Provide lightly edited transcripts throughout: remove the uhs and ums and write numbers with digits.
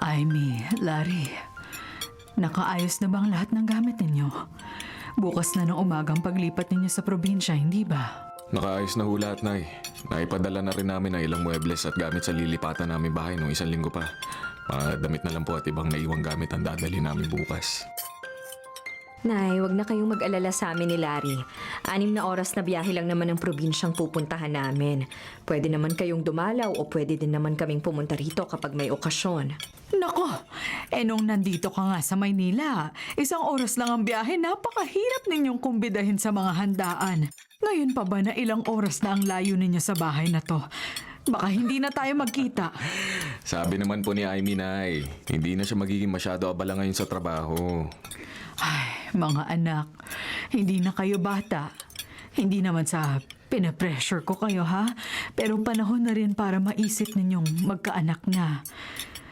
Amy, Larry, nakaayos na bang lahat ng gamit ninyo? Bukas na ng umagang paglipat ninyo sa probinsya, hindi ba? Nakaayos na ho lahat, Nay. Naipadala na rin namin ang ilang muebles at gamit sa lilipatan namin bahay nung 1 linggo pa. Mga damit na lang po at ibang naiwang gamit ang dadali namin bukas. Nay, wag na kayong mag-alala sa amin ni Larry. 6 na oras na biyahe lang naman ang probinsyang pupuntahan namin. Pwede naman kayong dumalaw o pwede din naman kaming pumunta rito kapag may okasyon. Nako, nung nandito ka nga sa Maynila, 1 oras lang ang biyahe, napakahirap ninyong kumbidahin sa mga handaan. Ngayon pa ba na ilang oras na ang layo ninyo sa bahay na to? Baka hindi na tayo magkita. Sabi naman po ni Amy, Nay, hindi na siya magiging masyado abala ngayon sa trabaho. Ay, mga anak, hindi na kayo bata. Hindi naman sa pinapressure ko kayo, ha? Pero panahon na rin para maisip ninyong magkaanak na.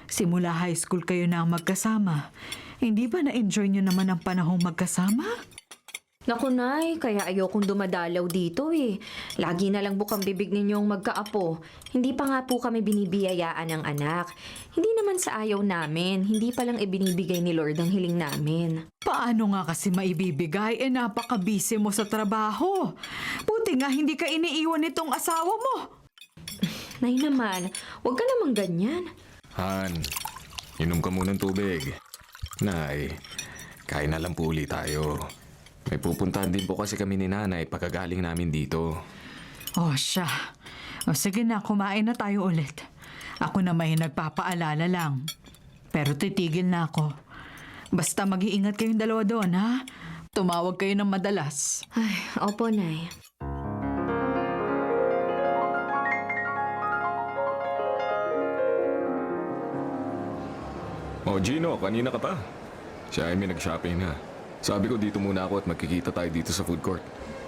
Simula high school kayo na ang magkasama. Hindi ba na-enjoy nyo naman ang panahong magkasama? Naku, Nay, kaya ayokong dumadalaw dito eh. Lagi na lang bukang bibig ninyong magkaapo. Hindi pa nga po kami binibiyayaan ng anak. Hindi naman sa ayaw namin. Hindi pa lang ibinibigay ni Lord ang hiling namin. Paano nga kasi maibibigay? Napaka-busy mo sa trabaho. Buti nga hindi ka iniiwan nitong asawa mo. Nay naman, huwag ka namang ganyan. Han, inom ka muna ng tubig. Nay, kain na lang po ulit tayo. May pupuntahan din po kasi kami ni Nanay pagkagaling namin dito. Oh, siya. O sige na, kumain na tayo ulit. Ako na may nagpapaalala lang. Pero titigil na ako. Basta mag-iingat kayong dalawa doon, ha? Tumawag kayo ng madalas. Ay, opo, Nay. Oh, Gino, kanina ka pa. Si Amy nag-shopping na. Sabi ko dito muna ako at magkikita tayo dito sa food court.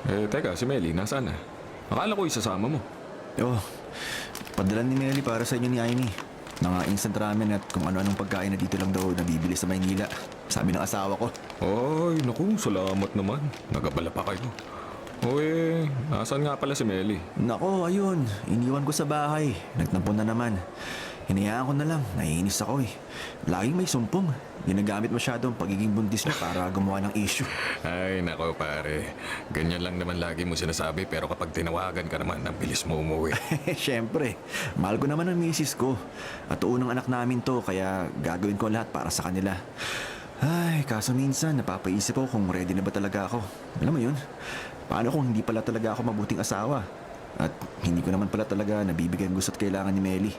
Teka, si Melly, nasaan na? Akala ko isasama mo. Oh, padala ni Melly para sa inyo ni Amy. Mga instant ramen at kung ano-anong pagkain na dito lang daw nabibili sa Maynila. Sabi ng asawa ko. Ay, naku, salamat naman. Nagabala pa kayo. Nasaan nga pala si Melly? Nako, ayun. Iniwan ko sa bahay. Nagtampon na naman. Hinayaan ko na lang. Naiinis ako eh. Laging may sumpong. Ginagamit masyado ang pagiging buntis niya para gumawa ng issue. Ay, nako pare. Ganyan lang naman lagi mo sinasabi pero kapag tinawagan ka naman, ang bilis mo umuwi. Siyempre, mahal ko naman ang misis ko. At unang anak namin to, kaya gagawin ko lahat para sa kanila. Ay, kaso minsan napapaisip ako kung ready na ba talaga ako. Alam mo yun? Paano kung hindi pala talaga ako mabuting asawa? At hindi ko naman pala talaga nabibigyan gusto at kailangan ni Melly.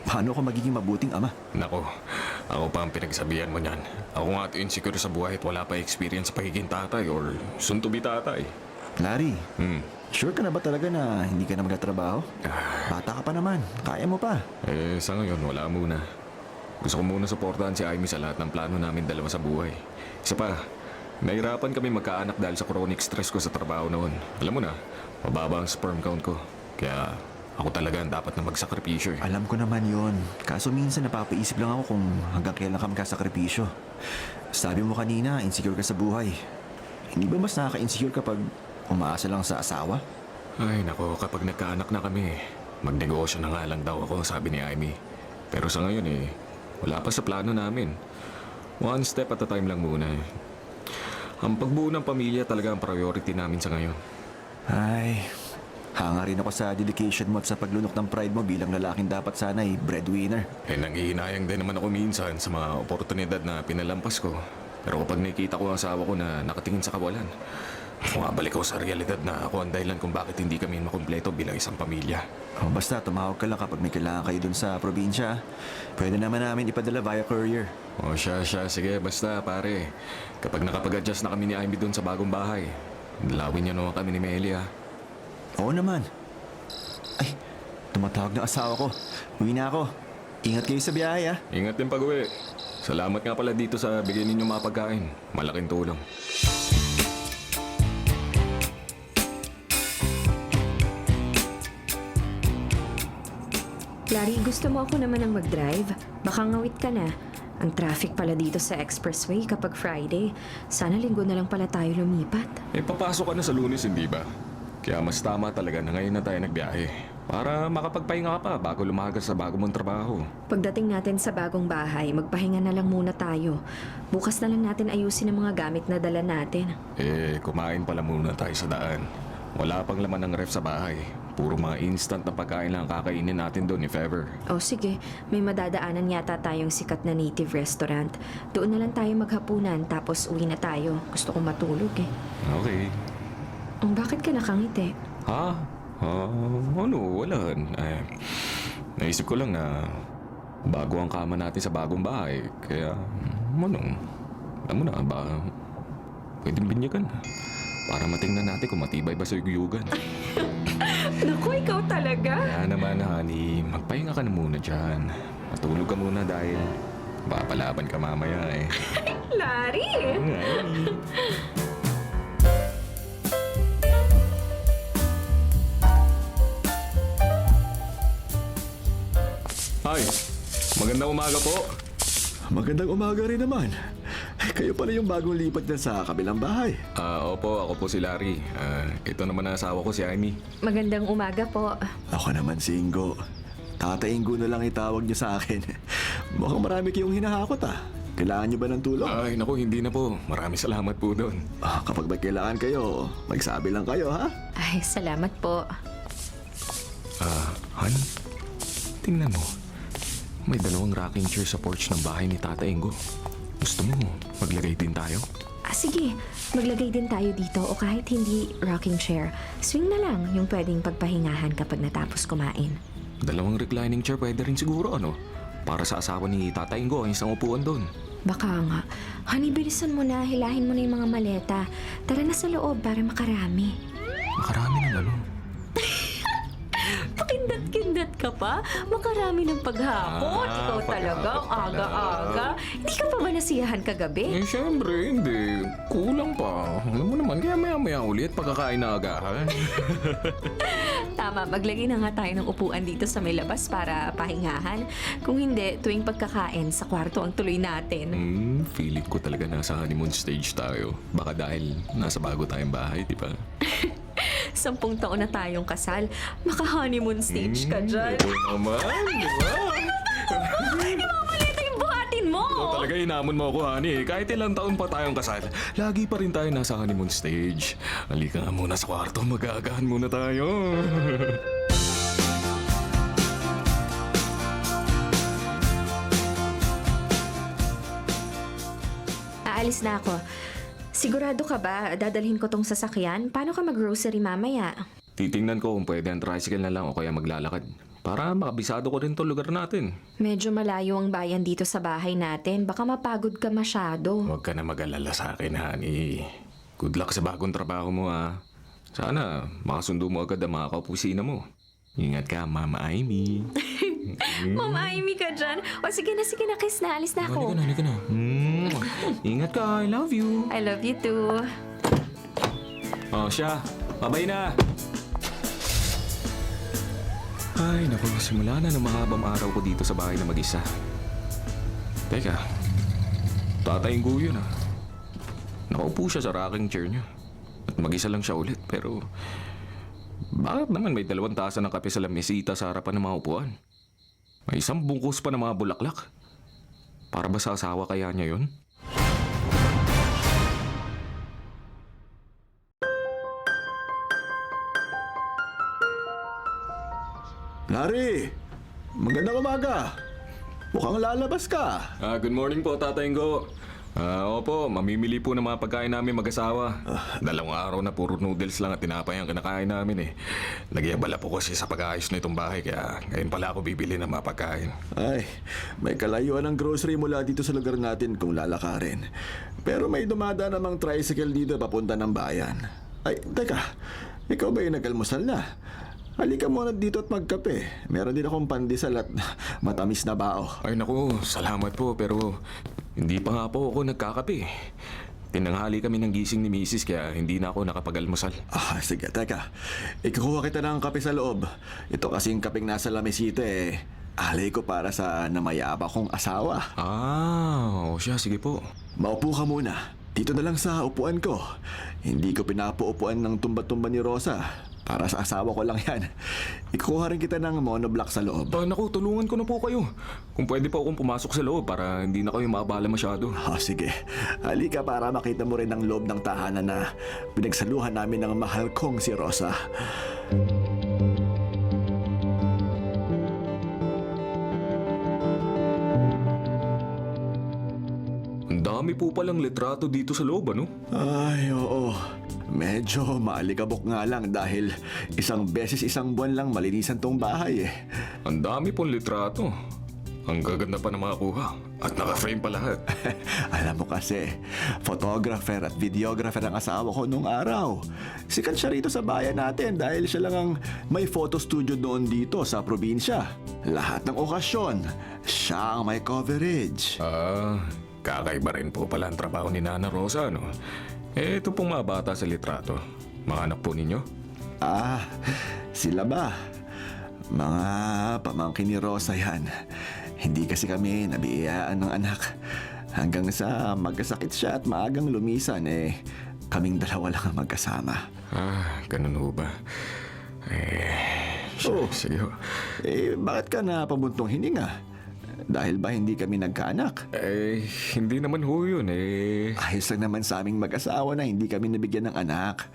Paano ako magiging mabuting ama? Nako, ako pa ang pinagsabihan mo niyan. Ako nga insecure sa buhay at wala pa experience sa pagiging tatay or soon-to-be tatay. Larry, sure ka na ba talaga na hindi ka na magtatrabaho? Bata ka pa naman, kaya mo pa. Sa ngayon, wala muna. Gusto ko muna suportahan si Amy sa lahat ng plano namin dalawa sa buhay. Isa pa, nahirapan kami magkaanak dahil sa chronic stress ko sa trabaho noon. Alam mo na, mababa ang sperm count ko. Kaya ako talaga ang dapat na magsakripisyo. Alam ko naman yon. Kaso minsan napapaisip lang ako kung hanggang kailan ka magkasakripisyo. Sabi mo kanina, insecure ka sa buhay. Hindi ba mas nakaka-insecure kapag umaasa lang sa asawa? Ay nako, kapag nagkaanak na kami, magnegosyo na nga lang daw ako, sabi ni Amy. Pero sa ngayon wala pa sa plano namin. One step at a time lang muna. Ang pagbuo ng pamilya talaga ang priority namin sa ngayon. Ay, hanga rin ako sa dedication mo at sa paglunok ng pride mo bilang lalaking dapat sana'y breadwinner. Nanghihinayang din naman ako minsan sa mga oportunidad na pinalampas ko. Pero kapag nakikita ko ang asawa ko na nakatingin sa kawalan, bumabalik ako sa realidad na ako ang dahilan kung bakit hindi kami makumpleto bilang isang pamilya. Basta tumawag ka lang kapag may kailangan kayo dun sa probinsya. Pwede naman namin ipadala via courier. Siya, sige, basta pare. Kapag nakapag-adjust na kami ni Amy dun sa bagong bahay, dalawin niyo naman kami ni Melly, ha? Oo naman. Ay, tumatawag ng asawa ko. Uwi na ako. Ingat kayo sa biyahe, ha? Ingat din pag-uwi. Salamat nga pala dito sa bigay ninyo mga pagkain. Malaking tulong. Larry, gusto mo ako naman ang mag-drive? Baka ngawit ka na. Ang traffic pala dito sa expressway kapag Friday. Sana linggo na lang pala tayo lumipat. Papasok ka na sa Lunes, hindi ba? Kaya mas tama talaga na ngayon na tayo nagbiyahe. Para makapagpahinga ka pa bago lumagas sa bago mong trabaho. Pagdating natin sa bagong bahay, magpahinga na lang muna tayo. Bukas na lang natin ayusin ang mga gamit na dala natin. Kumain pala muna tayo sa daan. Wala pang laman ng ref sa bahay. Puro mga instant na pagkain lang kakainin natin doon if ever. O sige, may madadaanan yata tayong sikat na native restaurant. Doon na lang tayo maghapunan tapos uwi na tayo. Gusto kong matulog eh. Okay. Bakit ka nakangiti? Ha? Ano? Wala. Naisip ko lang na bago ang kama natin sa bagong bahay. Kaya, alam mo na ba, pwedeng binyagan. Para matingnan natin kung matibay ba sa yugyugan. Naku, ikaw talaga? Kaya naman, honey, magpahinga ka na muna dyan. Matulog ka muna dahil papalaban ka mamaya eh. Larry! Hi! Magandang umaga po. Magandang umaga rin naman. Kayo pala yung bagong lipat na sa kabilang bahay. Opo, ako po si Larry. Ito naman ang asawa ko, si Amy. Magandang umaga po. Ako naman si Ingo. Tata Ingo na lang itawag niyo sa akin. Mukhang marami kayong hinahakot Kailangan niyo ba ng tulong? Ay, naku, hindi na po. Maraming salamat po doon. Kapag may kailangan kayo, magsabi lang kayo, ha? Ay, salamat po. Han, tingnan mo. May dalawang rocking chair sa porch ng bahay ni Tata Ingo. Gusto mo, maglagay din tayo? Sige, maglagay din tayo dito o kahit hindi rocking chair. Swing na lang yung pwedeng pagpahingahan kapag natapos kumain. Dalawang reclining chair pwede rin siguro, ano? Para sa asawa ni Tata Ingo ang isang upuan doon. Baka nga. Honey, bilisan mo na. Hilahin mo na yung mga maleta. Tara na sa loob para makarami. Makarami ng ano? Pakindat-kindat ka pa? Makarami ng paghapon. Ikaw talaga, ang aga-aga. Hindi ka pa ba nasiyahan kagabi? Siyempre, hindi. Kulang pa. Alam mo naman, kaya maya-maya ulit pagkakain na agahan. Tama, maglagay na nga tayo ng upuan dito sa may labas para pahingahan. Kung hindi, tuwing pagkakain, sa kwarto ang tuloy natin. Feeling ko talaga nasa honeymoon stage tayo. Baka dahil nasa bago tayong bahay, di ba? 10 taon na tayong kasal. Maka-honeymoon stage ka dyan. Oo naman, di ba? Ito yung buhatin mo! Ikaw talaga hinamon mo ako, honey. Kahit ilang taon pa tayong kasal, lagi pa rin tayo nasa honeymoon stage. Halika nga muna sa kwarto, mag-aagahan muna tayo. Aalis na ako. Sigurado ka ba dadalhin ko tong sasakyan? Paano ka mag-grocery mamaya? Titingnan ko kung pwede ang tricycle na lang o kaya maglalakad. Para makabisado ko rin to lugar natin. Medyo malayo ang bayan dito sa bahay natin. Baka mapagod ka masyado. Huwag ka na mag-alala sa akin, honey. Good luck sa bagong trabaho mo, ha. Sana makasundo mo agad ang mga kaopisina mo. Ingat ka, Mama Amy. Mama Amy ka dyan. O sige na, kiss na. Alis na ako. Halika na. Ingat ka, I love you. I love you too. Siya. Babay na. Ay, naku. Simula na ng mahabang araw ko dito sa bahay na mag-isa. Teka. Tatay Ingo yun, ha. Nakaupo siya sa rocking chair niya. At mag-isa lang siya ulit. Pero bakit naman may 2 tasa ng kape sa lamesita sa harapan ng mga upuan? May 1 bungkus pa ng mga bulaklak. Para ba sa asawa kaya niya yun? Larry! Magandang umaga! Mukhang lalabas ka. Good morning po, Tatay Ingo. Opo, mamimili po ng mga pagkain namin mag-asawa. 2 araw na puro noodles lang at tinapay ang kinakain namin eh. Nagyabala po kasi sa pag-aayos na itong bahay kaya ngayon pala ako bibili ng mga pagkain. Ay, may kalayuan ng grocery mula dito sa lugar natin kung lalakarin. Pero may dumada namang tricycle dito papunta ng bayan. Ay, teka, ikaw ba yung nag-almusal na? Halika muna dito at magkape. Meron din akong pandesal at matamis na bao. Ay naku, salamat po pero hindi pa nga po ako nagkakape. Tinanghali kami ng gising ni Mrs. kaya hindi na ako nakapag-almusal. Sige, teka. Ikukuha kita ng kape sa loob. Ito kasing kapeng nasa lamesita alay ko para sa namayaba kong asawa. Siya, sige po. Maupo ka muna. Dito na lang sa upuan ko. Hindi ko pinapaupuan ng tumba-tumba ni Rosa. Para sa asawa ko lang yan. Ikukuha rin kita ng monoblock sa loob. Naku, tulungan ko na po kayo. Kung pwede pa akong pumasok sa loob para hindi na kayo maabala masyado. Sige. Halika para makita mo rin ang loob ng tahanan na pinagsaluhan namin ng mahal kong si Rosa. Ang dami po palang litrato dito sa loob, ano? Ay, oo. Medyo maalikabok nga lang dahil isang beses isang buwan lang malinisan tong bahay eh. Ang dami pong litrato. Ang gaganda pa na makakuha. At naka-frame pa lahat. Alam mo kasi, photographer at videographer ang asawa ko noong araw. Sikat siya rito sa bayan natin dahil siya lang ang may photo studio doon dito sa probinsya. Lahat ng okasyon, siya ang may coverage. Kakaiba rin po pala ang trabaho ni Nana Rosa, no? Ito pong mga bata sa litrato. Mga anak po ninyo? Sila ba? Mga pamangkin ni Rosa yan. Hindi kasi kami nabiyayaan ng anak. Hanggang sa magkasakit siya at maagang lumisan, kaming dalawa lang ang magkasama. Ganun ho ba? Sige ho. Bakit ka na pabuntong hininga? Dahil ba hindi kami nagkaanak? Hindi naman ho yun, Ayos lang naman sa aming mag-asawa na hindi kami nabigyan ng anak.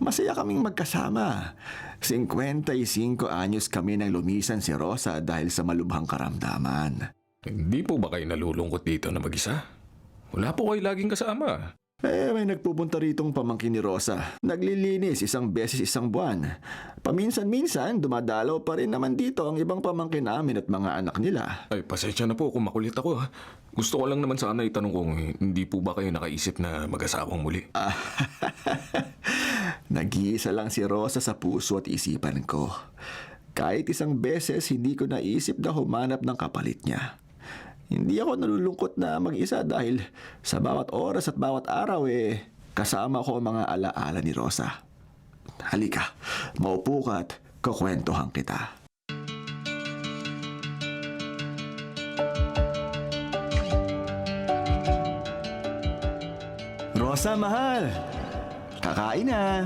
Masaya kaming magkasama. 55 anyos kami nang lumisan si Rosa dahil sa malubhang karamdaman. Hindi po ba kayo nalulungkot dito na mag-isa? Wala po kayo laging kasama. May nagpupunta ritong pamangkin ni Rosa. Naglilinis isang beses isang buwan. Paminsan-minsan, dumadalaw pa rin naman dito ang ibang pamangkin namin at mga anak nila. Pasensya na po kung makulit ako. Gusto ko lang naman sana itanong kung hindi po ba kayo nakaisip na mag-asawang muli. Nag-iisa lang si Rosa sa puso at isipan ko. Kahit isang beses, hindi ko naisip na humanap ng kapalit niya. Hindi ako nalulungkot na mag-isa dahil sa bawat oras at bawat araw kasama ko ang mga alaala ni Rosa. Halika, maupo ka at kukwentuhan kita. Rosa, mahal! Kakain na!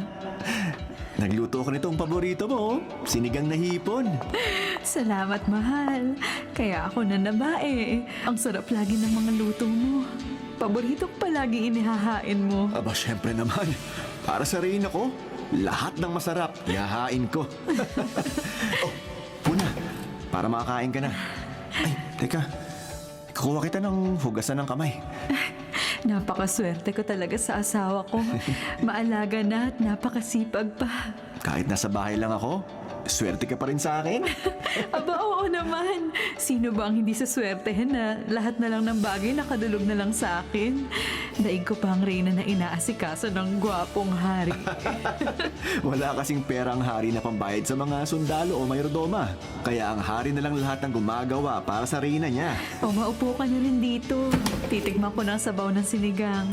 Nagluto ko nitong paborito mo, sinigang na hipon. Salamat, mahal. Kaya ako nanabae. Ang sarap lagi ng mga luto mo. Paborito ko palagi inihahain mo. Aba, syempre naman. Para sa reyna ko, lahat ng masarap, ihahain ko. Puna, para makakain ka na. Ay, teka. Kukuha kita ng hugasan ng kamay. Napakaswerte ko talaga sa asawa ko. Maalaga na at napakasipag pa. Kahit nasa bahay lang ako, swerte ka pa rin sa akin. Aba, oo naman. Sino ba ang hindi sa swertehin na lahat na lang ng bagay nakadulog na lang sa akin? Daig ko pa ang reyna na inaasikaso ng gwapong hari. Wala kasing pera ang hari na pambayad sa mga sundalo o mayordoma. Kaya ang hari na lang lahat ng gumagawa para sa reyna niya. O maupo ka na rin dito. Titigman ko ng sabaw ng sinigang.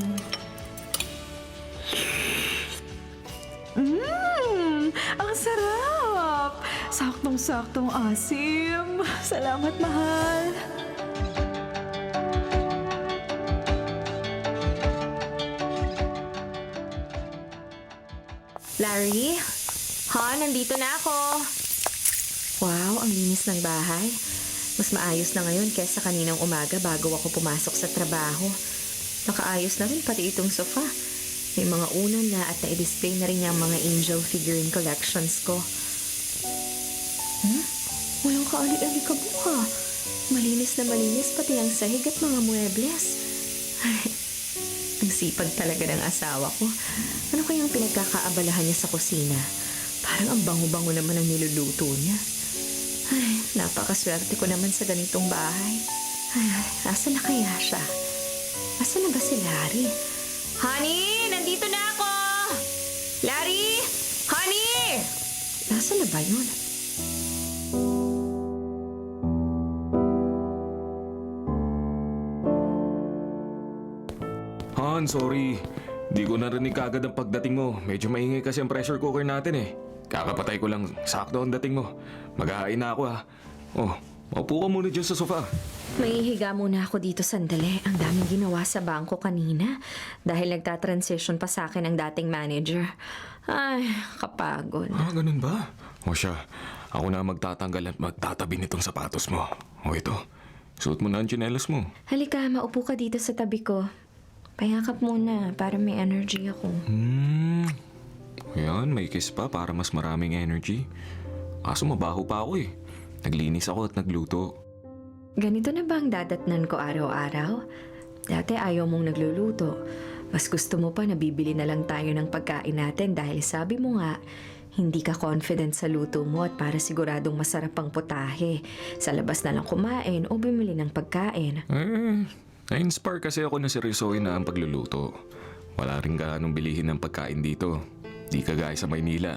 Ang sarap! Saktong-saktong asim. Salamat, mahal. Larry? Nandito na ako. Wow, ang linis ng bahay. Mas maayos na ngayon kaysa kaninang umaga bago ako pumasok sa trabaho. Nakaayos na rin pati itong sofa. May mga unan na at na-display na rin yung mga angel figurine collections ko. Walang kaali-ali ka buka. Malinis na malinis pati ang sahig at mga muebles. Ay, ang sipag talaga ng asawa ko. Ano kayang pinagkakaabalahan niya sa kusina? Parang ang bango-bango naman ang niluluto niya. Ay, napakaswerte ko naman sa ganitong bahay. Ay, asa na kaya siya? Asa na ba si Larry? Honey, nandito na ako! Larry! Honey! Nasa na ba yun? Han, sorry. Di ko narinig kagad ang pagdating mo. Medyo maingay kasi ang pressure cooker natin eh. Kakapatay ko lang. Sakto ang dating mo. Maghahain na ako ha. Oh, Maupo ka muna dyan sa sofa. May higa muna ako dito sandali. Ang daming ginawa sa bangko kanina dahil nagtatransition pa sa akin ang dating manager. Ay, kapagod. Ah, ganun ba? O siya, ako na magtatanggal at magtatabi nitong sapatos mo. O ito, suot mo na ang tsinelas mo. Halika, maupo ka dito sa tabi ko. Payakap muna para may energy ako. Ayan, may kiss pa para mas maraming energy. Kaso mabaho pa ako eh. Naglinis ako at nagluto. Ganito na ba ang dadatnan ko araw-araw? Dati ayaw mong nagluluto. Mas gusto mo pa na bibili na lang tayo ng pagkain natin dahil sabi mo nga, hindi ka confident sa luto mo at para siguradong masarap ang putahe. Sa labas na lang kumain o bumili ng pagkain. Na-inspire kasi ako na seryosohin na ang pagluluto. Wala rin gaanong bilihin ng pagkain dito. Di kagaya sa Maynila.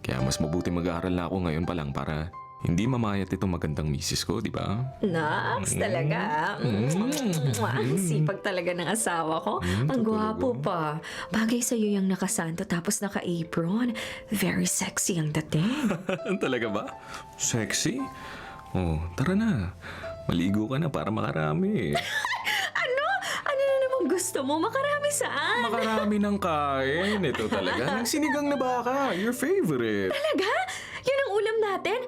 Kaya mas mabuti mag-aaral na ako ngayon pa lang para hindi mamayat itong magandang misis ko, di ba? Naks, talaga. Ang sipag talaga ng asawa ko. Ang gwapo pa. Bagay sa'yo yung nakasanto tapos naka-apron. Very sexy ang dating. Talaga ba? Sexy? Oh, tara na. Maligo ka na para makarami. Ano? Ano na naman gusto mo? Makarami saan? Makarami ng kain. Ito talaga. Ng sinigang na baka. Your favorite. Talaga? Yun ang ulam natin?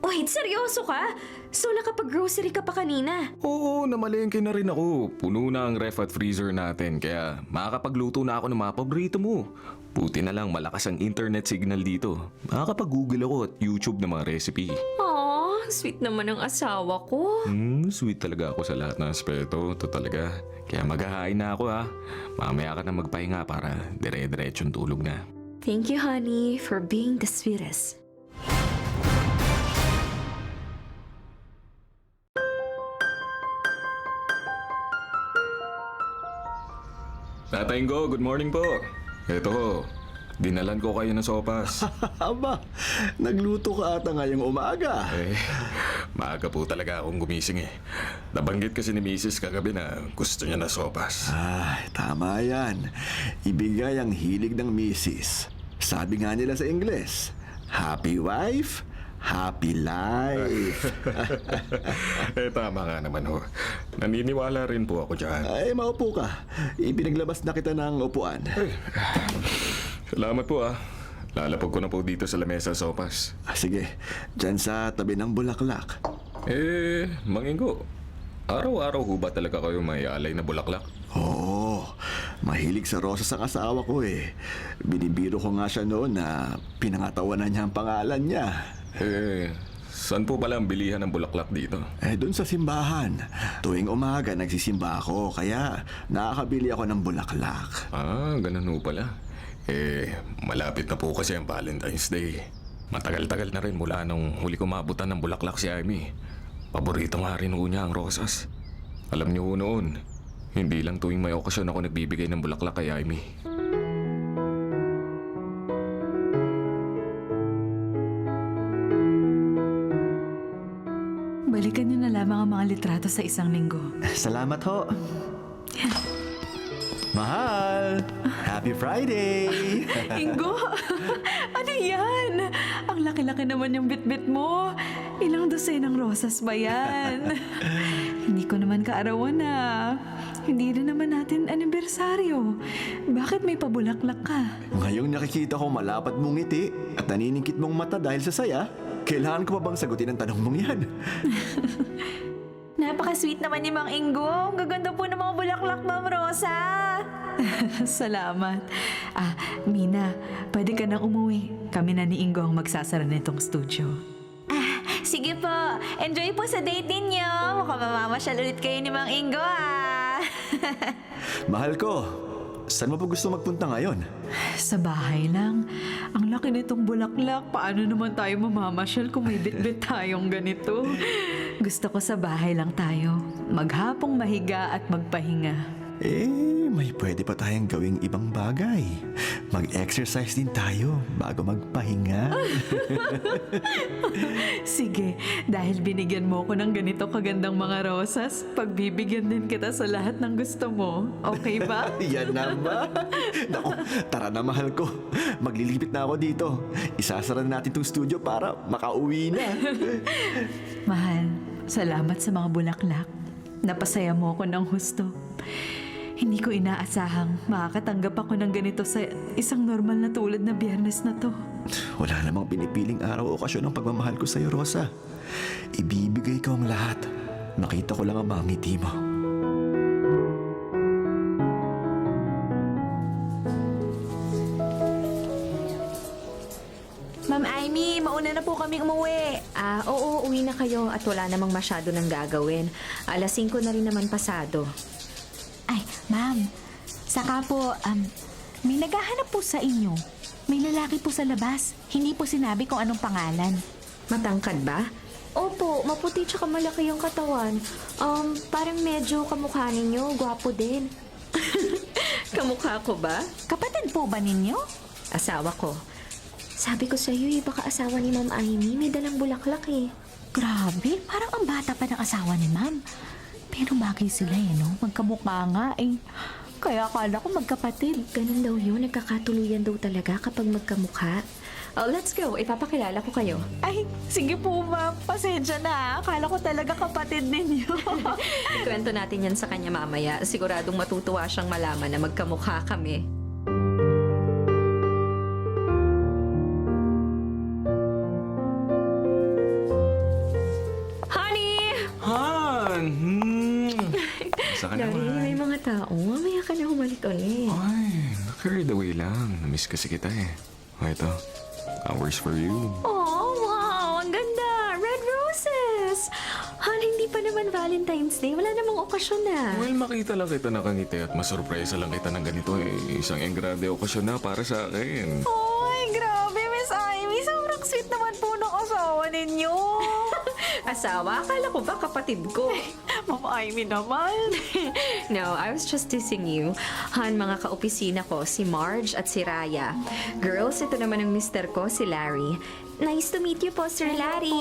Wait, seryoso ka? So nakapag-grocery ka pa kanina? Oo, namalengke na rin ako. Puno na ang ref at freezer natin. Kaya makakapagluto na ako ng mga paborito mo. Buti na lang malakas ang internet signal dito. Makakapag-google ako at YouTube ng mga recipe. Aw, sweet naman ang asawa ko. Sweet talaga ako sa lahat ng aspeto. Ito talaga. Kaya maghahain na ako ha. Mamaya ka na magpahinga para dire-diretsong tulog na. Thank you, honey, for being the sweetest. Tatay Go, good morning po. Ito ho, dinalan ko kayo ng sopas. Aba, nagluto ka ata ngayong umaga. Maaga po talaga akong gumising eh. Nabanggit kasi ni Mrs. kagabi na gusto niya na sopas. Ay, tama yan. Ibigay ang hilig ng misis. Sabi nga nila sa Ingles, happy wife, happy life. Tama nga naman ho. Naniniwala rin po ako dyan. Ay, maupo ka. Ipinaglabas na kita ng upuan. Salamat po ah. Lalapag ko na po dito sa lamesa sopas. Sige, dyan sa tabi ng bulaklak. Mang Ingo, araw-araw ho ba talaga kayo may alay na bulaklak? Oo, mahilig sa rosas ang asawa ko eh. Binibiro ko nga siya noon na pinangatawanan niya ang pangalan niya. Saan po pala ang bilihan ng bulaklak dito? Doon sa simbahan. Tuwing umaga nagsisimba ako, kaya nakakabili ako ng bulaklak. Ah, ganun ho pala. Malapit na po kasi ang Valentine's Day. Matagal-tagal na rin mula nung huli ko maabutan ng bulaklak si Amy. Paborito nga rin ho niya ang rosas. Alam niyo ho noon, hindi lang tuwing may okasyon ako nagbibigay ng bulaklak kay Amy. Balikan niyo na lamang ang mga litrato sa isang linggo. Salamat ho. Mahal! Happy Friday! Ingo! Ano yan? Ang laki-laki naman yung bitbit mo. Ilang dosenang rosas ba yan? Hindi ko naman kaarawan na. Hindi rin naman natin anibersaryo. Bakit may pabulaklak ka? Ngayong nakikita ko malapat mong ngiti at naniningkit mong mata dahil sa saya, kailangan ko pa bang sagutin ang tanong mong yan? Napaka-sweet naman ni Mang Ingo. Ang gaganda po ng mga bulaklak, Ma'am Rosa. Salamat. Mina, pwede ka nang umuwi. Kami na ni Ingo ang magsasara nitong studio. Sige po. Enjoy po sa date ninyo. Mukhang mamamasyal ulit kayo ni Mang Ingo, Mahal ko, saan mo pa gusto magpunta ngayon? Sa bahay lang. Ang laki nitong bulaklak. Paano naman tayo mamamasyal kung may bitbit tayong ganito? Gusto ko sa bahay lang tayo. Maghapong mahiga at magpahinga. May pwede pa tayong gawing ibang bagay. Mag-exercise din tayo bago magpahinga. Sige, dahil binigyan mo ko ng ganito kagandang mga rosas, pagbibigyan din kita sa lahat ng gusto mo. Okay ba? Yan naman. Naku, tara na mahal ko. Maglilipit na ako dito. Isasara na natin tong studio para makauwi na. Mahal, salamat sa mga bulaklak. Napasaya mo ako ng husto. Hindi ko inaasahang makakatanggap ako ng ganito sa isang normal na tulad na Biyernes na to. Wala namang pinipiling araw o okasyon ng pagmamahal ko sa'yo, Rosa. Ibibigay ko ang lahat. Makita ko lang ang mga ngiti mo. Ma'am Amy, mauna na po kami umuwi. Oo, uwi na kayo at wala namang masyado nang gagawin. 5:00 na rin naman pasado. Ay, ma'am. Saka po, may naghahanap po sa inyo. May lalaki po sa labas. Hindi po sinabi kung anong pangalan. Matangkad ba? Opo, maputi tsaka malaki yung katawan. Parang medyo kamukha ninyo, gwapo din. Kamukha ko ba? Kapatid po ba ninyo? Asawa ko. Sabi ko sa'yo baka asawa ni Ma'am Amy, may dalang bulaklak eh. Grabe, parang ang bata pa ng asawa ni ma'am. Pero bagay sila no? Magkamukha nga eh. Kaya akala ko magkapatid. Ganun daw yun, nagkakatuluyan daw talaga kapag magkamukha. Oh, let's go, ipapakilala ko kayo. Ay, sige po ma'am. Pasensya na. Akala ko talaga kapatid ninyo. Ikwento natin yan sa kanya mamaya. Siguradong matutuwa siyang malaman na magkamukha kami. Honey! Han! Sa ka Daddy, naman? may mga tao. Mamaya ka na humalik ulit. Ay, carried away lang. Namiss kasi kita eh. O ito, hours for you. Oh, wow! Ang ganda! Red roses! Han, hindi pa naman Valentine's Day. Wala namang okasyon na. Well, makita lang kita nakangiti at masurpresa lang kita ng ganito eh. Isang engrande okasyon na para sa akin. Ay, grabe, Miss Amy. Sobrang sweet naman po ng asawa ninyo. Asawa? Akala ko ba kapatid ko? Ma'am Amy naman. No, I was just teasing you. Han, mga kaopisina ko, si Marge at si Raya. Girls, ito naman ang mister ko, si Larry. Nice to meet you po, Sir Larry.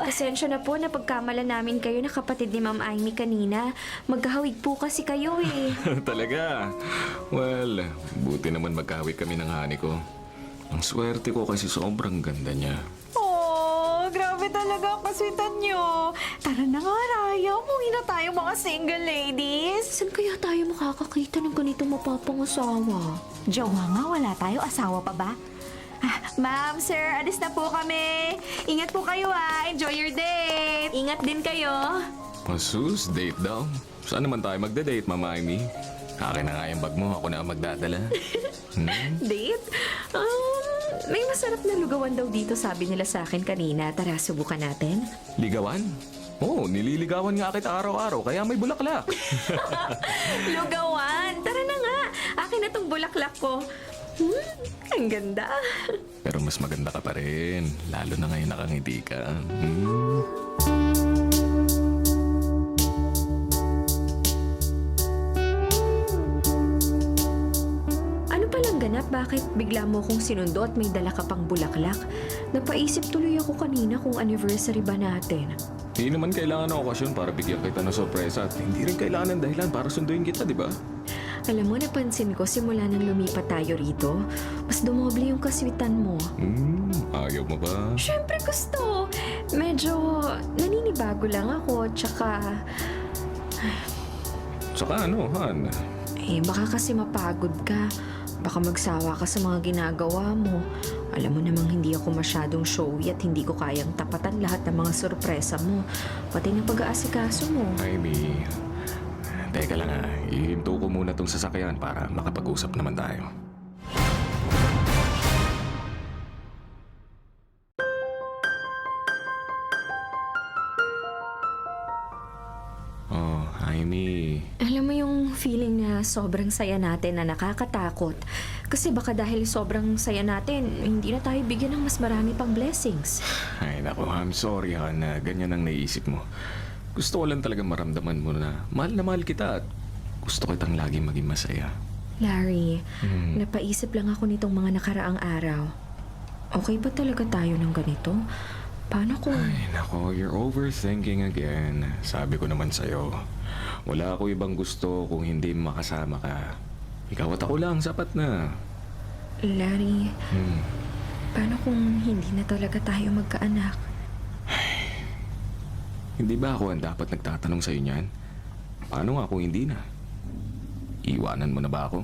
Pasensya na po na pagkamala namin kayo na kapatid ni Ma'am Amy kanina. Magkahawig po kasi kayo eh. Talaga? Well, buti naman magkahawig kami ng hani ko. Ang swerte ko kasi sobrang ganda niya. Oh, grabe talaga ang kaswitan nyo. Tara na nga, Raya. Umuwi na tayo mga single ladies. Saan kaya tayo makakakita ng ganitong mapapangasawa? Jowa nga, wala tayo. Asawa pa ba? Ma'am, sir, alis na po kami. Ingat po kayo Enjoy your date. Ingat din kayo. Masus, date daw. Saan naman tayo magda-date, Mama Amy? Akin na nga yung bag mo, ako na ang magdadala. Date? May masarap na lugawan daw dito, sabi nila sa akin kanina. Tara, subukan natin. Ligawan? Oo, nililigawan nga kita araw-araw, kaya may bulaklak. Lugawan! Tara na nga! Akin na tong bulaklak ko. Ang ganda. Pero mas maganda ka pa rin, lalo na ngayon nakangiti ka. Ano palang ganap? Bakit bigla mo kong sinundo at may dala ka pang bulaklak? Napaisip tuloy ako kanina kung anniversary ba natin. Hindi naman kailangan ng okasyon para bigyan kita ng sorpresa at hindi rin kailangan ng dahilan para sunduin kita, di ba? Alam mo, napansin ko simula nang lumipat tayo rito, mas dumoble yung kaswitan mo. Ayaw mo ba? Siyempre gusto. Medyo naninibago lang ako, tsaka... Tsaka ano, Han? Baka kasi mapagod ka. Baka magsawa ka sa mga ginagawa mo. Alam mo namang hindi ako masyadong showy at hindi ko kayang tapatan lahat ng mga sorpresa mo. Pati ng pag-aasikaso mo. Amy, teka lang ihinto ko muna tong sasakyan para makapag-usap naman tayo. Oh, Amy. Alam mo yung feeling na sobrang saya natin na nakakatakot. Kasi baka dahil sobrang saya natin, hindi na tayo bigyan ng mas marami pang blessings. Ay naku, I'm sorry Han na ganyan ang naisip mo. Gusto ko lang talaga maramdaman mo na mahal kita at Gusto kitang laging maging masaya. Larry, napaisip lang ako nitong mga nakaraang araw. Okay ba talaga tayo ng ganito? Paano kung... Ay, nako, you're overthinking again. Sabi ko naman sa'yo, wala ako ibang gusto kung hindi makasama ka. Ikaw at ako lang, sapat na. Larry, paano kung hindi na talaga tayo magkaanak? Hindi ba ako ang dapat nagtatanong sa'yo niyan? Paano nga kung hindi na? Iwanan mo na ba ako?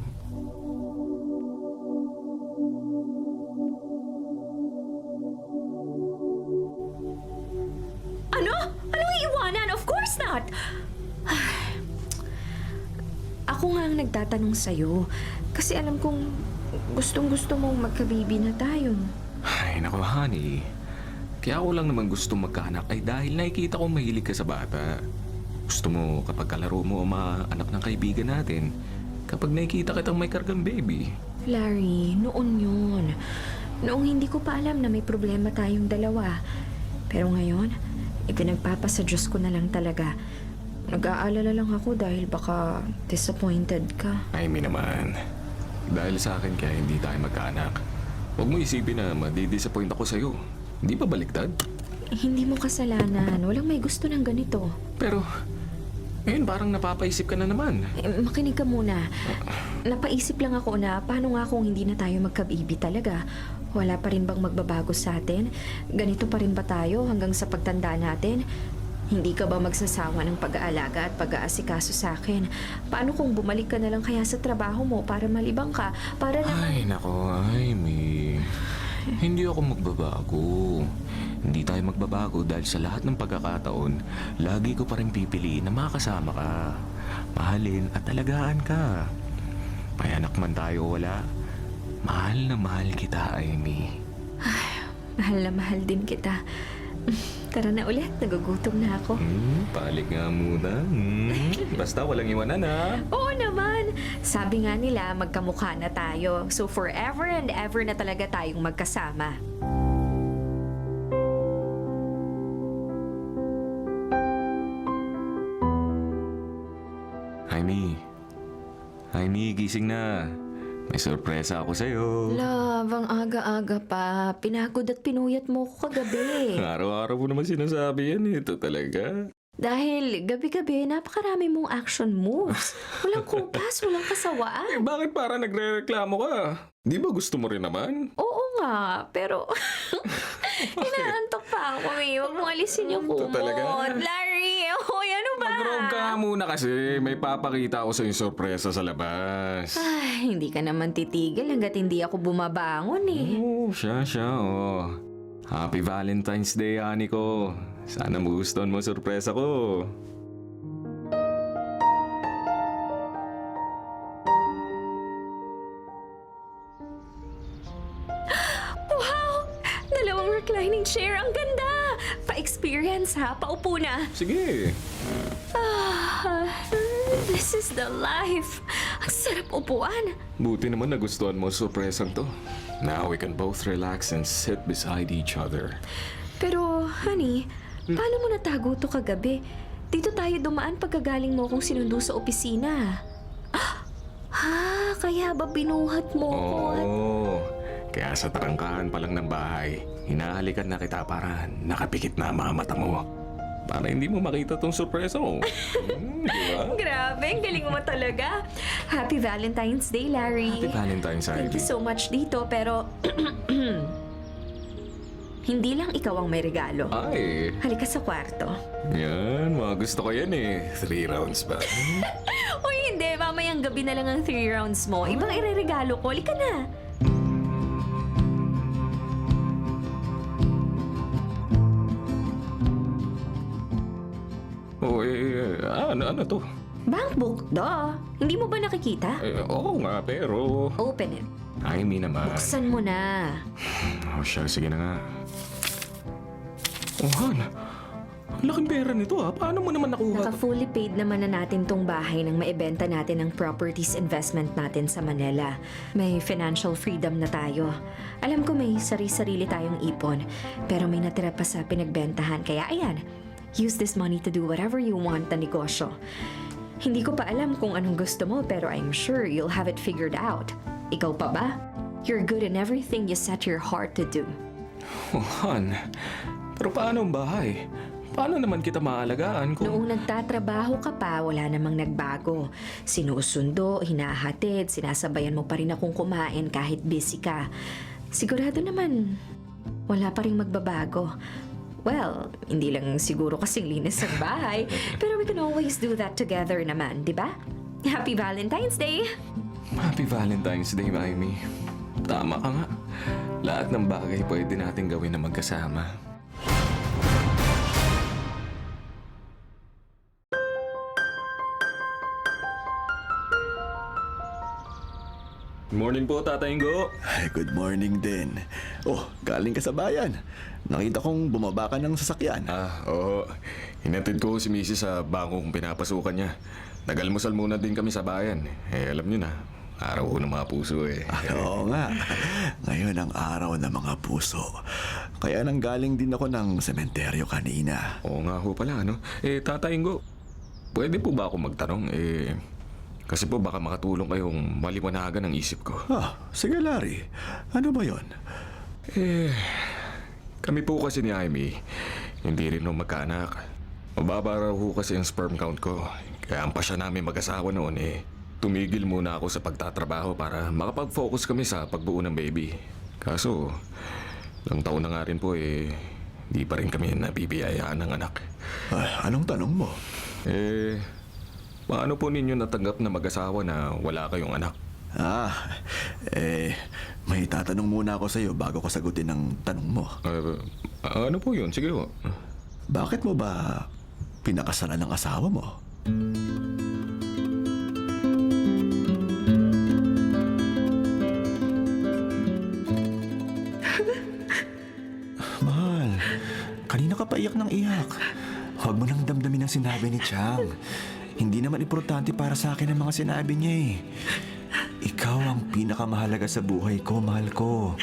Ano? Anong iiwanan? Of course not! Ako nga ang nagtatanong sa'yo. Kasi alam kong gustong-gusto mong magkabibi na tayo. Ay, nako, honey. Kaya ako lang naman gusto magkaanak ay dahil nakikita ko mahilig ka sa bata. Gusto mo kapag kalaro mo ang mga anak ng kaibigan natin, kapag nakikita kitang may kargang baby. Larry, noon yun. Noong hindi ko pa alam na may problema tayong dalawa. Pero ngayon, ipinagpapasa Diyos ko na lang talaga. Nag-aalala lang ako dahil baka disappointed ka. Ay, mi naman. Dahil sa akin kaya hindi tayo magkaanak. Huwag mo isipin na madidisappoint ako sa'yo. Hindi ba baliktad? Hindi mo kasalanan. Walang may gusto ng ganito. Pero, ngayon parang napapaisip ka na naman. Makinig ka muna. Napaisip lang ako na paano nga kung hindi na tayo magkabibi talaga. Wala pa rin bang magbabago sa atin? Ganito pa rin ba tayo hanggang sa pagtanda natin? Hindi ka ba magsasawa ng pag-aalaga at pag-aasikaso sa akin? Paano kung bumalik ka na lang kaya sa trabaho mo para malibang ka? Para na... Ay, nako, Amy. Hindi ako magbabago. Hindi tayo magbabago dahil sa lahat ng pagkakataon, lagi ko pa rin pipiliin na makasama ka. Mahalin at alagaan ka. May anak man tayo o wala, mahal na mahal kita, Amy. Mahal na mahal din kita. Tara na ulit, nagugutom na ako. Palik nga muna. Basta walang iwanan, ha? Oo naman! Sabi nga nila, magkamukha na tayo. So forever and ever na talaga tayong magkasama. Amy, gising na. May sorpresa ako sa'yo. Love, ang aga-aga pa. Pinagod at pinuyat mo ko kagabi. Araw-araw mo naman sinasabi yan. Ito talaga. Dahil gabi-gabi, napakarami mong action moves. Walang kupas, walang kasawaan. Bakit para nagre-reklamo ka? Di ba gusto mo rin naman? Oo nga, pero inaantok pa ako eh. Huwag mong alisin yung Ito kumot. talaga? Larry, ano ba? Mag-roll ka nga muna kasi may papakita ako sa yung sorpresa sa labas. Ay, hindi ka naman titigil hanggat hindi ako bumabangon eh. Oh, siya, oh. Happy Valentine's Day, honey ko. Sana magustuhan mo sorpresa ko. Wow! Dalawang reclining chair. Ang ganda! Pa-experience ha. Paupo na. Sige. This is the life. Ang sarap upuan. Buti naman nagustuhan mo sorpresang to. Now we can both relax and sit beside each other. Pero, honey, paano mo natago to kagabi? Dito tayo dumaan pagkagaling mo kung sinundo sa opisina. Kaya ba binuhat mo ko? Oo. Kaya sa tarangkahan pa lang ng bahay, hinahalikan na kita para nakapikit na ang mga mata mo. Para hindi mo makita tong sorpresa mo. Di ba? Grabe, ang galing mo talaga. Happy Valentine's Day, Larry. Happy Valentine's, Thank you Ivy. so much dito, pero hindi lang ikaw ang may regalo. Ay, Halika sa kwarto. yan. Mga gusto ko yan eh. 3 rounds ba? Uy, hindi. Mamayang gabi na lang ang 3 rounds mo. Ibang ireregalo ko. Halika na. Oo, ano to? Bankbook, duh. Hindi mo ba nakikita? Oo nga, pero... Open it. Ay, mi naman. Buksan mo na. Oh, siya, sige na nga. Oh, Han. Ang laking pera nito ha. Paano mo naman nakuha? Naka-fully paid naman na natin tong bahay nang maibenta natin ang properties investment natin sa Manila. May financial freedom na tayo. Alam ko may sari-sarili tayong ipon, pero may natira pa sa pinagbentahan. Kaya ayan, use this money to do whatever you want na negosyo. Hindi ko pa alam kung anong gusto mo pero I'm sure you'll have it figured out. Ikaw pa ba? You're good in everything you set your heart to do. Oh, Han. Pero paano ang bahay? Paano naman kita maalagaan kung... Noong nagtatrabaho ka pa, wala namang nagbago. Sinusundo, hinahatid, sinasabayan mo pa rin akong kumain kahit busy ka. Sigurado naman, wala pa rin magbabago. Well, hindi lang siguro kasing linis ang bahay, pero we can always do that together naman, di ba? Happy Valentine's Day! Happy Valentine's Day, Amy. Tama ka nga. Lahat ng bagay pwede natin gawin na magkasama. Morning po, Tatay Ingo. Ay, good morning din. Oh, galing ka sa bayan. Nakita kong bumaba ka ng sasakyan. Oo. Hinatid ko si Mrs. sa bangko kung pinapasukan niya. Nagalmusal muna din kami sa bayan. Alam niyo na, araw ko ng mga puso eh. Oo nga. Ngayon ang araw ng mga puso. Kaya nang galing din ako ng sementeryo kanina. Oo nga ho pala, no? Tatay Ingo, pwede po ba ako magtanong? Kasi po baka makatulong kayong maliwanagan ang isip ko. Sige Larry. Ano ba yon? Kami po kasi ni Amy, hindi rin nung magkaanak. Mababa raw ho kasi ang sperm count ko. Kaya ang pasya namin mag-asawa noon tumigil muna ako sa pagtatrabaho para makapag-focus kami sa pagbuo ng baby. Kaso, ilang taon na nga rin po di pa rin kami nabibiyayaan ng anak. Anong tanong mo? Paano po ninyo natanggap na mag-asawa na wala kayong anak? May tatanong muna ako sa iyo bago ko sagutin ang tanong mo. Ano po yun? Sige ho. Bakit mo ba pinakasalan ng asawa mo? Mahal, kanina ka pa iyak ng iyak. Huwag mo nang damdamin ang sinabi ni Chang. Hindi naman importante para sa akin ang mga sinabi niya eh. Ikaw ang pinakamahalaga sa buhay ko, mahal ko.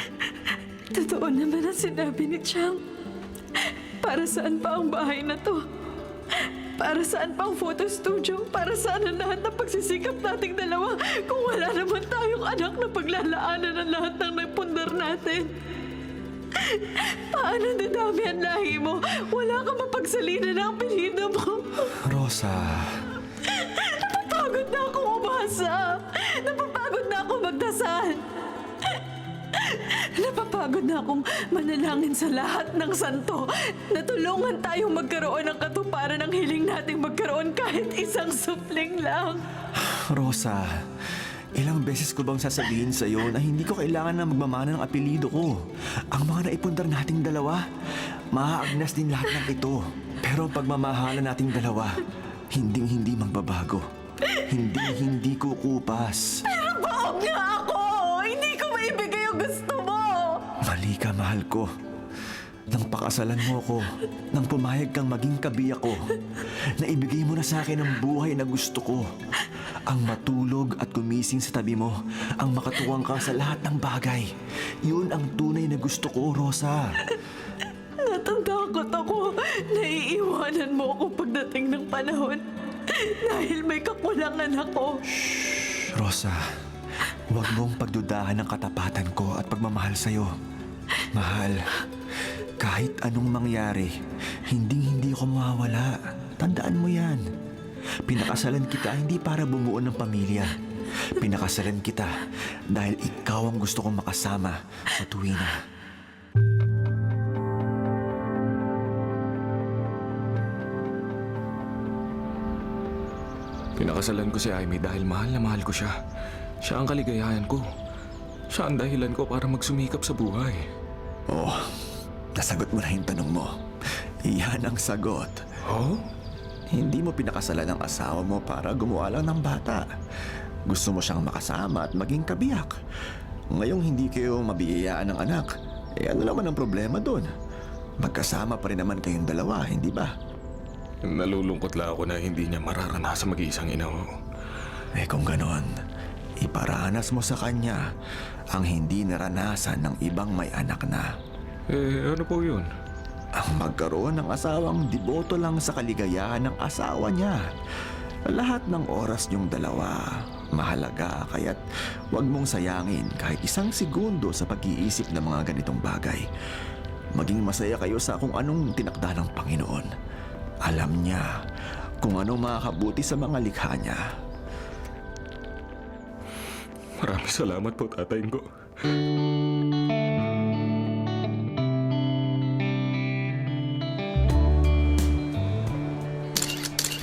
Totoo naman ang sinabi ni Chang. Para saan pa ang bahay na to? Para saan pa ang photo studio? Para saan ang lahat ng pagsisikap nating dalawa kung wala naman tayong anak na paglalaanan ng lahat ng naipundar natin? Paano dadami ang lahi mo? Wala ka mapagsalina ng apelyido mo. Rosa, Napapagod na akong umasa. Napapagod na akong magdasal. Napapagod na akong manalangin sa lahat ng santo na tulungan tayong magkaroon ng katuparan ng hiling nating magkaroon kahit isang supling lang. Rosa, ilang beses ko bang sasabihin sa iyo na hindi ko kailangan na magmamana ng apelyido ko? Ang mga naipundar nating dalawa, maaagnas din lahat ng ito. Pero ang pagmamahala nating dalawa, hindi magbabago. Hindi kukupas. Pero baog nga ako! Hindi ko maibigay ang gusto mo! Mali ka, mahal ko. Nang pakasalan mo ko, nang pumayag kang maging kabiyak ko, naibigay mo na sa akin ang buhay na gusto ko. Ang matulog at gumising sa tabi mo, ang makatuwang ka sa lahat ng bagay. Yun ang tunay na gusto ko, Rosa. Natatakot ako na iiwanan mo ako pagdating ng panahon dahil may kakulangan ako. Rosa, huwag mong pagdudahan ang katapatan ko at pagmamahal sa'yo. Mahal, kahit anong mangyari, hindi ako mawawala. Tandaan mo yan. Pinakasalan kita hindi para bumuo ng pamilya. Pinakasalan kita dahil ikaw ang gusto kong makasama sa tuwina. Pinakasalan ko si Amy dahil mahal na mahal ko siya. Siya ang kaligayahan ko. Siya ang dahilan ko para magsumikap sa buhay. Oh, nasagot mo na yung tanong mo. Iyan ang sagot. Oh? Hindi mo pinakasalan ang asawa mo para gumawa lang ng bata. Gusto mo siyang makasama at maging kabiyak. Ngayong hindi kayo mabiyayaan ng anak, ano naman ang problema doon? Magkasama pa rin naman kayong dalawa, hindi ba? Nalulungkot lang ako na hindi niya mararanasan mag-iisang ina ko. Kung ganon, iparanas mo sa kanya ang hindi naranasan ng ibang may anak na. Ano po yun? Ang magkaroon ng asawang deboto lang sa kaligayahan ng asawa niya. Lahat ng oras niyong dalawa mahalaga, kaya't huwag mong sayangin kahit isang segundo sa pag-iisip ng mga ganitong bagay. Maging masaya kayo sa kung anong tinakda ng Panginoon. Alam niya kung ano makakabuti sa mga likha niya. Maraming salamat po, Tatay Ingo.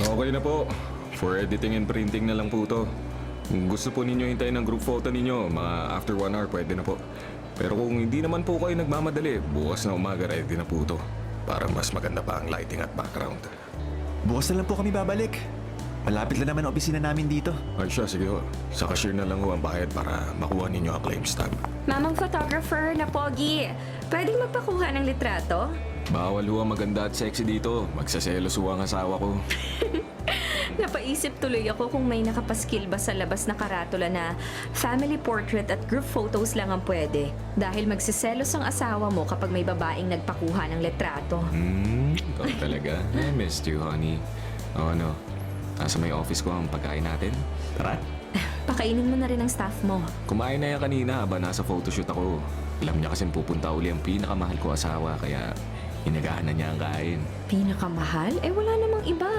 Okay na po. For editing and printing na lang po to. Kung gusto po ninyo hintayin ng group photo ninyo, mga after 1 hour pwede na po. Pero kung hindi naman po kayo nagmamadali, bukas na umaga ready na po to. Para mas maganda pa ang lighting at background. Bukas na lang po kami babalik. Malapit lang naman ang opisina namin dito. Ay siya, sige ho. Sa cashier na lang ho ang bayad para makuha ninyo ang claim stamp. Mamang photographer na pogi, pwedeng magpakuha ng litrato? Bawal ho ang maganda at sexy dito. Magsaselos ho ang asawa ko. Napaisip tuloy ako kung may nakapaskil ba sa labas na karatula na family portrait at group photos lang ang pwede. Dahil magsiselos ang asawa mo kapag may babaeng nagpakuha ng litrato. Ikaw talaga. I missed you, honey. O ano, nasa may office ko ang pagkain natin. Tara. Pakainin mo na rin ang staff mo. Kumain na yan kanina habang nasa photoshoot ako. Alam niya kasing pupunta uli ang pinakamahal ko asawa, kaya inagahan na niya ang kain. Pinakamahal? Eh wala namang iba.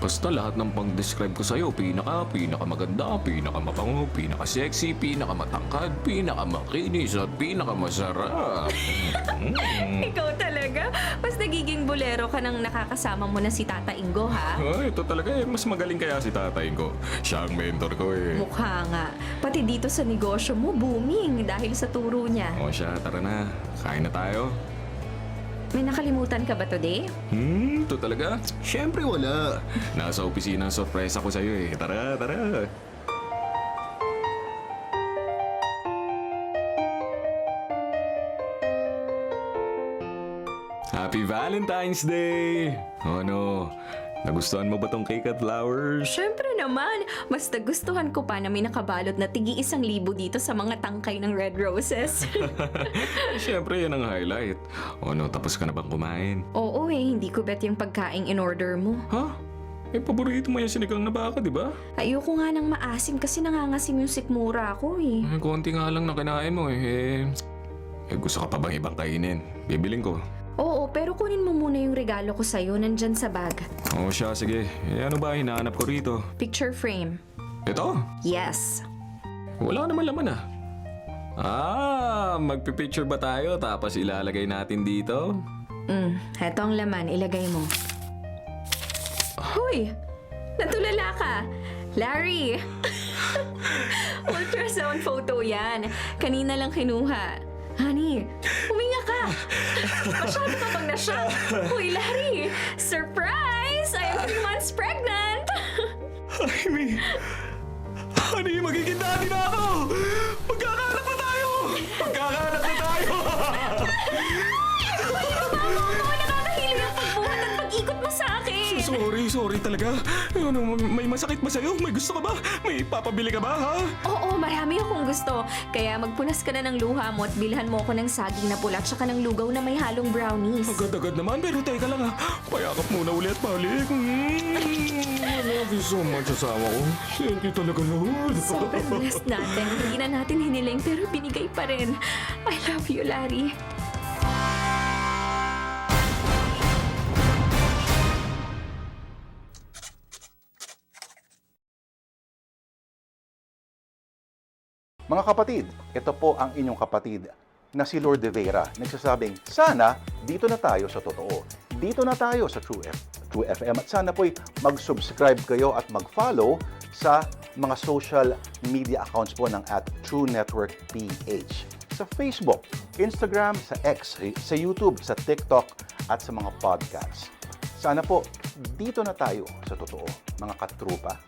Basta lahat ng pang-describe ko sa'yo, pinakamaganda, pinakamabango, pinaka-sexy, pinakamatangkad, pinakamakinis at pinakamasarap. Ikaw talaga? Mas nagiging bolero ka nang nakakasama mo na si Tata Ingo, ha? Ay, ito talaga eh. Mas magaling kaya si tatay ko. Siya ang mentor ko eh. Mukha nga. Pati dito sa negosyo mo, booming dahil sa turo niya. O siya, tara na. Kain na tayo. May nakalimutan ka ba today? Ito talaga? Siyempre wala. Nasa opisina ang sorpresa ko sa'yo eh. Tara, tara. Happy Valentine's Day! Oh no, nagustuhan mo ba tong cake at flowers? Siyempre naman. Mas nagustuhan ko pa na may nakabalot na tig-1,000 dito sa mga tangkay ng red roses. Siyempre yan ang highlight. Oh no, tapos ka na bang kumain? Oo hindi ko bet yung pagkaing in-order mo. Ha? Eh, paborito mo yung sinigang na baka, di ba? Ayoko nga ng maasim kasi nangangasim yung sikmura ko eh. Eh, konti nga lang na kinain mo eh. Gusto ka pa bang ibang kainin? Bibiling ko. Oo, pero kunin mo muna yung regalo ko sa'yo nandyan sa bag. Oo siya, sige. Eh, ano ba hinahanap ko rito? Picture frame. Ito? Yes. Wala naman laman ah. Magpipicture ba tayo tapos ilalagay natin dito? Heto ang laman. Ilagay mo. Hoy! Natulala ka! Larry! Ultrasound photo yan. Kanina lang kinuha. Honey, huminga ka! Masyado ka bang na-shock? Hoy, Larry! Surprise! I'm 3 months pregnant! Amy! Honey, magiging daddy na ako! Magkakanak na tayo! Magkakanak na tayo! Nakakahilo yung pagbuhat at pag-ikot mo sa akin! Sorry talaga. Ano, may masakit ba sa'yo? May gusto ka ba? May papabili ka ba, ha? Oo, marami akong gusto. Kaya magpunas ka na ng luha mo at bilhan mo ako ng saging na pula at saka ng lugaw na may halong brownies. Agad-agad naman, pero teka lang ha. Payakap muna ulit, balik. I love you so much, asawa ko. Thank you talaga, Lord. Sobrang blessed natin. Hindi na natin hiniling pero binigay pa rin. I love you, Larry. Mga kapatid, ito po ang inyong kapatid na si Lord De Vera. Nagsasabing, sana dito na tayo sa totoo. Dito na tayo sa True FM. At sana po'y mag-subscribe kayo at mag-follow sa mga social media accounts po ng @TrueNetworkPH. Sa Facebook, Instagram, sa X, sa YouTube, sa TikTok, at sa mga podcasts. Sana po, dito na tayo sa totoo, mga katrupa.